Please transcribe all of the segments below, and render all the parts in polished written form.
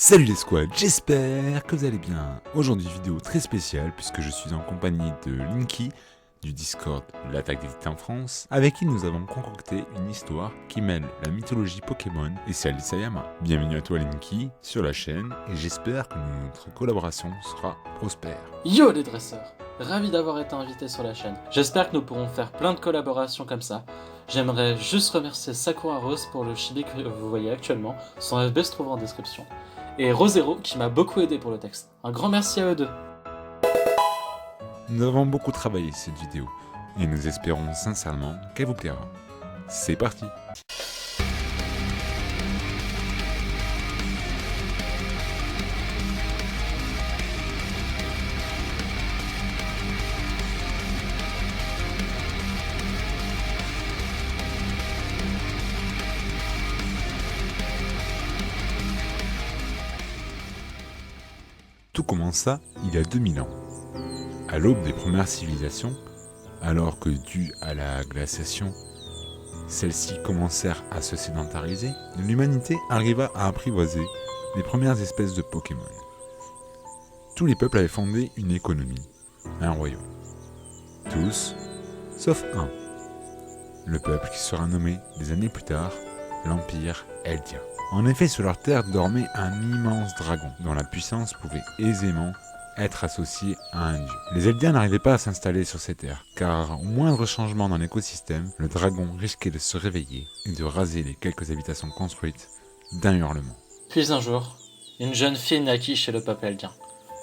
Salut les squads, j'espère que vous allez bien. Aujourd'hui vidéo très spéciale puisque je suis en compagnie de Linky du Discord de l'Attaque des Titans France, avec qui nous avons concocté une histoire qui mêle la mythologie Pokémon et celle d'Isayama. Bienvenue à toi Linky sur la chaîne et j'espère que notre collaboration sera prospère. Yo les dresseurs, ravi d'avoir été invité sur la chaîne. J'espère que nous pourrons faire plein de collaborations comme ça. J'aimerais juste remercier Sakura Rose pour le chibi que vous voyez actuellement, son FB se trouvera en description. Et Rosero qui m'a beaucoup aidé pour le texte. Un grand merci à eux deux. Nous avons beaucoup travaillé cette vidéo et nous espérons sincèrement qu'elle vous plaira. C'est parti. Tout commença il y a 2000 ans. À l'aube des premières civilisations, alors que dû à la glaciation, celles-ci commencèrent à se sédentariser, l'humanité arriva à apprivoiser les premières espèces de Pokémon. Tous les peuples avaient fondé une économie, un royaume. Tous, sauf un. Le peuple qui sera nommé des années plus tard l'Empire Eldia. En effet, sur leur terre dormait un immense dragon, dont la puissance pouvait aisément être associée à un dieu. Les Eldiens n'arrivaient pas à s'installer sur ces terres, car au moindre changement dans l'écosystème, le dragon risquait de se réveiller et de raser les quelques habitations construites d'un hurlement. Puis un jour, une jeune fille naquit chez le peuple eldien.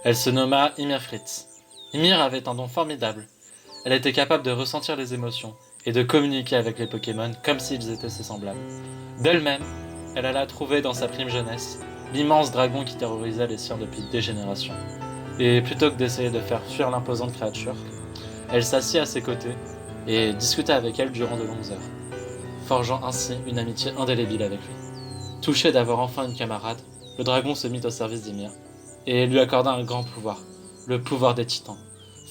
Elle se nomma Ymir Fritz. Ymir avait un don formidable. Elle était capable de ressentir les émotions et de communiquer avec les Pokémon comme s'ils étaient ses semblables. D'elle-même, elle alla trouver dans sa prime jeunesse l'immense dragon qui terrorisait les siens depuis des générations. Et plutôt que d'essayer de faire fuir l'imposante créature, elle s'assit à ses côtés et discuta avec elle durant de longues heures, forgeant ainsi une amitié indélébile avec lui. Touché d'avoir enfin une camarade, le dragon se mit au service d'Ymir et lui accorda un grand pouvoir, le pouvoir des titans,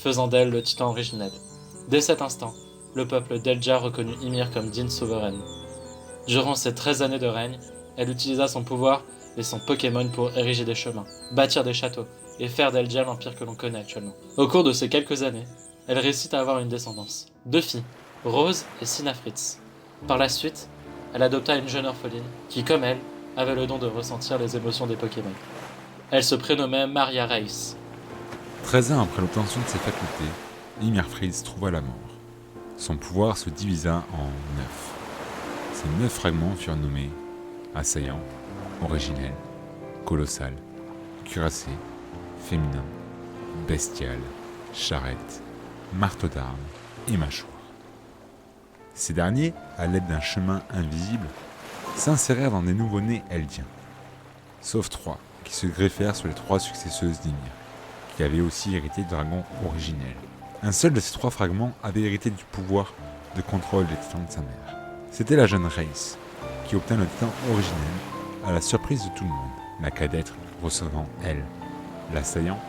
faisant d'elle le titan originel. Dès cet instant, le peuple d'Eldia reconnut Ymir comme digne souveraine. Durant ses 13 années de règne, elle utilisa son pouvoir et son Pokémon pour ériger des chemins, bâtir des châteaux et faire d'Eldia l'empire que l'on connaît actuellement. Au cours de ces quelques années, elle réussit à avoir une descendance, 2 filles, Rose et Sina Fritz. Par la suite, elle adopta une jeune orpheline qui, comme elle, avait le don de ressentir les émotions des Pokémon. Elle se prénommait Maria Reis. 13 ans après l'obtention de ses facultés, Ymir Fritz trouva la mort. Son pouvoir se divisa en 9. Ces 9 fragments furent nommés assaillant, originel, colossal, cuirassé, féminin, bestial, charrette, marteau d'armes et mâchoire. Ces derniers, à l'aide d'un chemin invisible, s'insérèrent dans des nouveau-nés eldiens, sauf 3 qui se greffèrent sur les 3 successeuses d'Ymir, qui avaient aussi hérité du dragon originel. Un seul de ces 3 fragments avait hérité du pouvoir de contrôle des titans de sa mère. C'était la jeune Reis, qui obtint le titan originel à la surprise de tout le monde, la cadette recevant, elle, l'assaillant,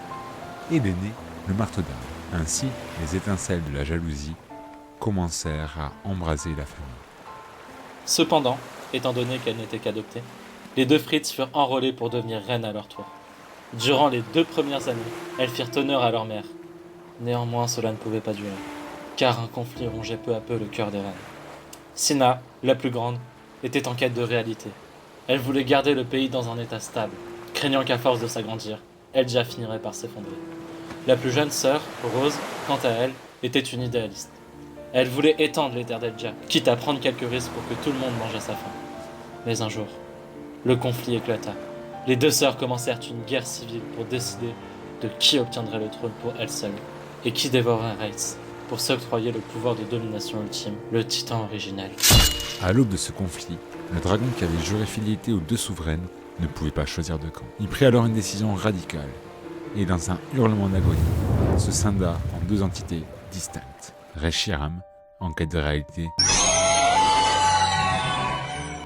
et l'aîné, le marteau d'armes. Ainsi, les étincelles de la jalousie commencèrent à embraser la famille. Cependant, étant donné qu'elle n'était qu'adoptée, les 2 Fritz furent enrôlées pour devenir reines à leur tour. Durant les 2 premières années, elles firent honneur à leur mère. Néanmoins, cela ne pouvait pas durer, car un conflit rongeait peu à peu le cœur des reines. Sina, la plus grande, était en quête de réalité. Elle voulait garder le pays dans un état stable, craignant qu'à force de s'agrandir, Eldia finirait par s'effondrer. La plus jeune sœur, Rose, quant à elle, était une idéaliste. Elle voulait étendre les terres d'Eldia, quitte à prendre quelques risques pour que tout le monde mange à sa faim. Mais un jour, le conflit éclata. Les 2 sœurs commencèrent une guerre civile pour décider de qui obtiendrait le trône pour elle seule et qui dévorerait Reis pour s'octroyer le pouvoir de domination ultime, le titan originel. À l'aube de ce conflit, le dragon qui avait juré fidélité aux 2 souveraines ne pouvait pas choisir de camp. Il prit alors une décision radicale et, dans un hurlement d'agonie, se scinda en 2 entités distinctes. Reshiram, en quête de réalité,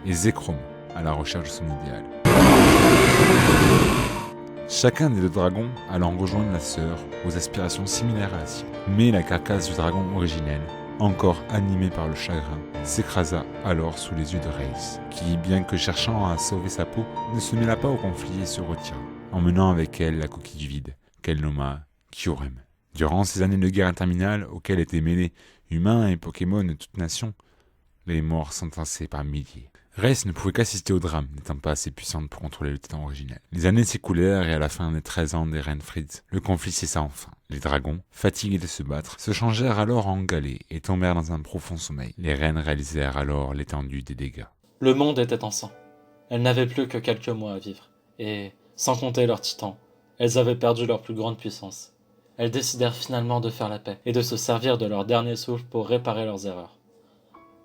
et Zekrom, à la recherche de son idéal. Chacun des 2 dragons allant rejoindre la sœur aux aspirations similaires à la sienne. Mais la carcasse du dragon originel encore animé par le chagrin, s'écrasa alors sous les yeux de Reiss, qui, bien que cherchant à sauver sa peau, ne se mêla pas au conflit et se retira, emmenant avec elle la coquille vide, qu'elle nomma Kyurem. Durant ces années de guerre interminable auxquelles étaient mêlés humains et Pokémon de toute nation, les morts s'entassaient par milliers. Reiss ne pouvait qu'assister au drame, n'étant pas assez puissante pour contrôler le titan originel. Les années s'écoulèrent et à la fin des 13 ans des reines Fritz, le conflit cessa enfin. Les dragons, fatigués de se battre, se changèrent alors en galets et tombèrent dans un profond sommeil. Les reines réalisèrent alors l'étendue des dégâts. Le monde était en sang. Elles n'avaient plus que quelques mois à vivre. Et, sans compter leurs titans, elles avaient perdu leur plus grande puissance. Elles décidèrent finalement de faire la paix et de se servir de leur dernier souffle pour réparer leurs erreurs.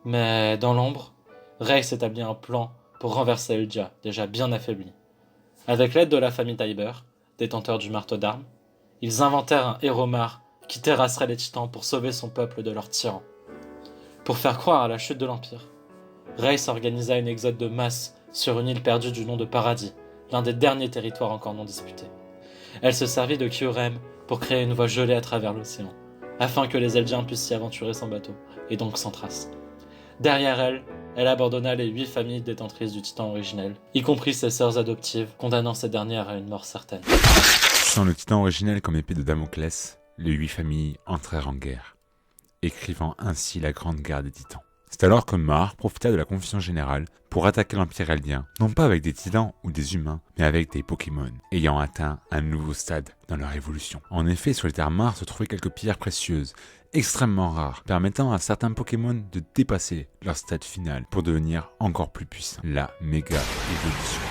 Mais, dans l'ombre, Reiss établit un plan pour renverser Eldia, déjà bien affaiblie. Avec l'aide de la famille Tiber, détenteur du marteau d'armes, ils inventèrent un Héromar qui terrasserait les titans pour sauver son peuple de leurs tyrans. Pour faire croire à la chute de l'Empire, Reiss organisa une exode de masse sur une île perdue du nom de Paradis, l'un des derniers territoires encore non disputés. Elle se servit de Kyurem pour créer une voie gelée à travers l'océan, afin que les Eldiens puissent s'y aventurer sans bateau, et donc sans trace. Derrière elle, elle abandonna les 8 familles détentrices du titan originel, y compris ses sœurs adoptives, condamnant ces dernières à une mort certaine. Sans le titan originel comme épée de Damoclès, les 8 familles entrèrent en guerre, écrivant ainsi la grande guerre des titans. C'est alors que Mar profita de la confusion générale pour attaquer l'Empire Eldien, non pas avec des titans ou des humains, mais avec des Pokémon, ayant atteint un nouveau stade dans leur évolution. En effet, sur les terres Mar se trouvaient quelques pierres précieuses, extrêmement rares, permettant à certains Pokémon de dépasser leur stade final pour devenir encore plus puissants. La méga évolution.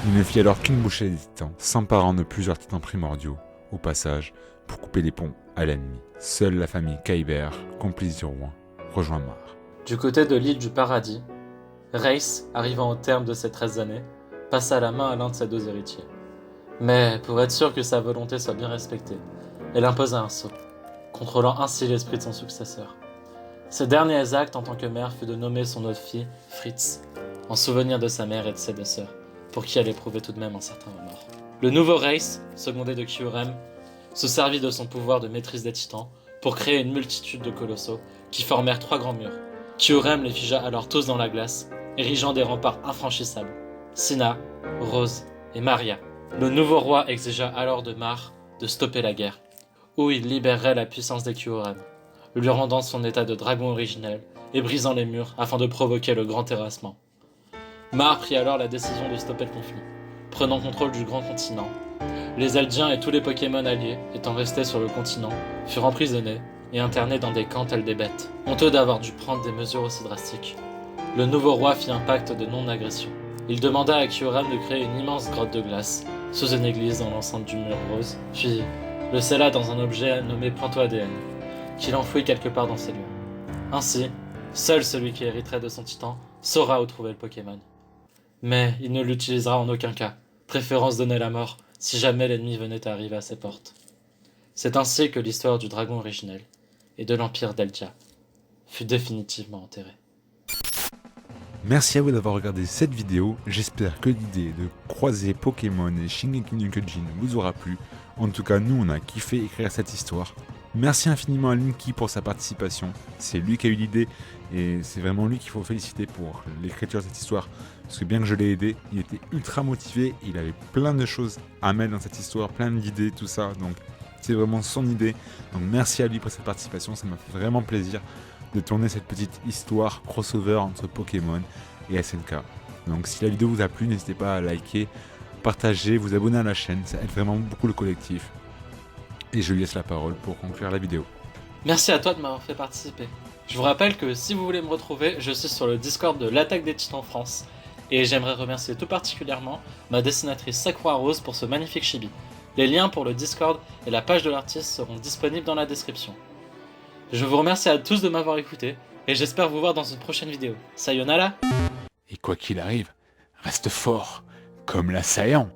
Il ne fit alors qu'une bouchée des titans, s'emparant de plusieurs titans primordiaux, au passage, pour couper les ponts à l'ennemi. Seule la famille Kyber, complice du roi, rejoint Mar. Du côté de l'île du Paradis, Reiss, arrivant au terme de ses 13 années, passa la main à l'un de ses 2 héritiers. Mais pour être sûr que sa volonté soit bien respectée, elle imposa un sceau, contrôlant ainsi l'esprit de son successeur. Ses derniers actes en tant que mère fut de nommer son autre fille, Fritz, en souvenir de sa mère et de ses 2 sœurs, pour qui elle éprouvait tout de même un certain remords. Le nouveau Reiss, secondé de Kyurem, se servit de son pouvoir de maîtrise des titans pour créer une multitude de colossaux qui formèrent 3 grands murs. Kyurem les figea alors tous dans la glace, érigeant des remparts infranchissables. Sina, Rose et Maria. Le nouveau roi exigea alors de Mar de stopper la guerre, où il libérerait la puissance des Kyurem, lui rendant son état de dragon originel et brisant les murs afin de provoquer le grand terrassement. Mar prit alors la décision de stopper le conflit, prenant contrôle du grand continent. Les Eldiens et tous les Pokémon alliés, étant restés sur le continent, furent emprisonnés et internés dans des camps tels des bêtes. Honteux d'avoir dû prendre des mesures aussi drastiques, le nouveau roi fit un pacte de non-agression. Il demanda à Kyurem de créer une immense grotte de glace sous une église dans l'enceinte du mur rose, puis le scella dans un objet nommé Planto ADN, qu'il enfouit quelque part dans ses lieux. Ainsi, seul celui qui hériterait de son titan saura où trouver le Pokémon. Mais il ne l'utilisera en aucun cas, préférant se donner la mort si jamais l'ennemi venait à arriver à ses portes. C'est ainsi que l'histoire du dragon originel et de l'Empire d'Eldia fut définitivement enterrée. Merci à vous d'avoir regardé cette vidéo, j'espère que l'idée de croiser Pokémon et Shingeki no Kyojin vous aura plu. En tout cas, nous on a kiffé écrire cette histoire. Merci infiniment à Linky pour sa participation, c'est lui qui a eu l'idée et c'est vraiment lui qu'il faut féliciter pour l'écriture de cette histoire. Parce que bien que je l'ai aidé, il était ultra motivé, il avait plein de choses à mettre dans cette histoire, plein d'idées, tout ça, donc c'est vraiment son idée. Donc merci à lui pour cette participation, ça m'a fait vraiment plaisir de tourner cette petite histoire crossover entre Pokémon et SNK. Donc si la vidéo vous a plu, n'hésitez pas à liker, partager, vous abonner à la chaîne, ça aide vraiment beaucoup le collectif. Et je lui laisse la parole pour conclure la vidéo. Merci à toi de m'avoir fait participer. Je vous rappelle que si vous voulez me retrouver, je suis sur le Discord de l'Attaque des Titans France. Et j'aimerais remercier tout particulièrement ma dessinatrice Sakura Rose pour ce magnifique chibi. Les liens pour le Discord et la page de l'artiste seront disponibles dans la description. Je vous remercie à tous de m'avoir écouté, et j'espère vous voir dans une prochaine vidéo. Sayonara! Et quoi qu'il arrive, reste fort, comme l'assaillant.